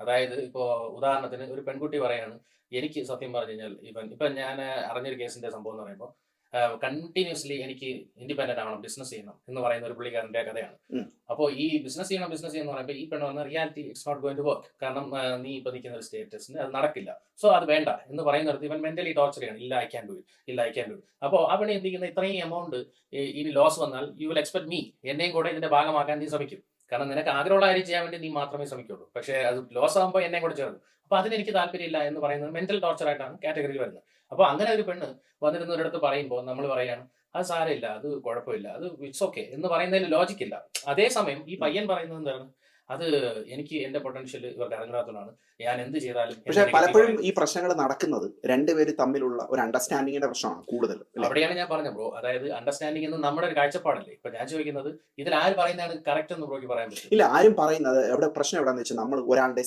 അതായത് ഇപ്പോ ഉദാഹരണത്തിന് ഒരു പെൺകുട്ടി പറയാണ്, എനിക്ക് സത്യം പറഞ്ഞു കഴിഞ്ഞാൽ ഇപ്പൊ ഞാൻ അറിഞ്ഞൊരു കേസിന്റെ സംഭവം എന്ന് പറയുമ്പോൾ കണ്ടിന്യൂസ്ലി എനിക്ക് ഇൻഡിപെൻഡന്റ് ആവണം, ബിസിനസ് ചെയ്യണം എന്ന് പറയുന്ന ഒരു പുള്ളിക്കാരന്റെ കഥയാണ്. ഉം. അപ്പോൾ ഈ ബിസിനസ് ചെയ്യണം എന്ന് പറയുമ്പോൾ ഈ പെണ്ണ് പറഞ്ഞ reality it's not going to work. കാരണം നീ ഇപ്പൊ നിൽക്കുന്ന ഒരു സ്റ്റേറ്റസിന് അത് നടക്കില്ല. സോ അത് വേണ്ട എന്ന് പറയുന്നിടത്ത് ഇവൻ മെന്റലി ടോർച്ചർ ചെയ്യണം. ഇല്ല, ഐ ക്യാൻ ഡു ഇറ്റ്, ഇല്ല, ഐ ക്യാൻ ഡു ഇറ്റ്. അപ്പോൾ ആ പെണ്ണ് എന്തിക്കുന്ന ഇത്രയും എമൗണ്ട് ഇനി ലോസ് വന്നാൽ യു വിൽ എക്സ്പെക്ട് മീ, എന്നെയും കൂടെ ഇതിന്റെ ഭാഗമാക്കാൻ നീ ശ്രമിക്കും. കാരണം നിനക്ക് ആഗ്രഹമുള്ള കാര്യം ചെയ്യാൻ വേണ്ടി നീ മാത്രമേ ശ്രമിക്കുള്ളൂ. പക്ഷേ അത് ലോസ് ആകുമ്പോൾ എന്നെ കൂടെ ചേർന്നു. അപ്പൊ അതിനെനിക്ക് താല്പര്യമില്ല എന്ന് പറയുന്നത് മെന്റൽ ടോർച്ചർ ആയിട്ടാണ് കാറ്റഗറിയിൽ വരുന്നത്. അപ്പോൾ അങ്ങനെ ഒരു പെണ്ണ് വന്നിരുന്ന ഒരിടത്ത് പറയുമ്പോൾ നമ്മൾ പറയാണ് അത് സാരമില്ല, അത് കുഴപ്പമില്ല, അത് ഇറ്റ്സ് ഓക്കെ എന്ന് പറയുന്നതിൽ ലോജിക്ക് ഇല്ല. അതേസമയം ഈ പയ്യൻ പറയുന്നത് എന്താണ്, അത് എനിക്ക് എന്റെ പൊട്ടൻഷ്യൽ ഇവർക്ക് ഇറങ്ങാത്തതാണ്, ഞാൻ എന്ത് ചെയ്താലും പക്ഷെ പലപ്പോഴും ഈ പ്രശ്നങ്ങൾ നടക്കുന്നത് രണ്ടുപേര് തമ്മിലുള്ള ഒരു അണ്ടർസ്റ്റാൻഡിങ്ങിന്റെ പ്രശ്നമാണ് കൂടുതൽ. അവിടെയാണ് ഞാൻ പറഞ്ഞത് ബ്രോ, അതായത് അണ്ടർസ്റ്റാൻഡിംഗ് എന്ന് നമ്മുടെ ഒരു കാഴ്ചപ്പാടല്ലേ. ഇപ്പൊ ഞാൻ ചോദിക്കുന്നത് ഇതിൽ ആര് പറയുന്നതാണ് കറക്റ്റ് എന്ന് ബ്രോയ്ക്ക് പറയാൻ പറ്റും? ഇല്ല, ആരും പറയുന്നത് എവിടെ പ്രശ്നം എവിടെയാന്ന് വെച്ചാൽ നമ്മൾ ഒരാളുടെ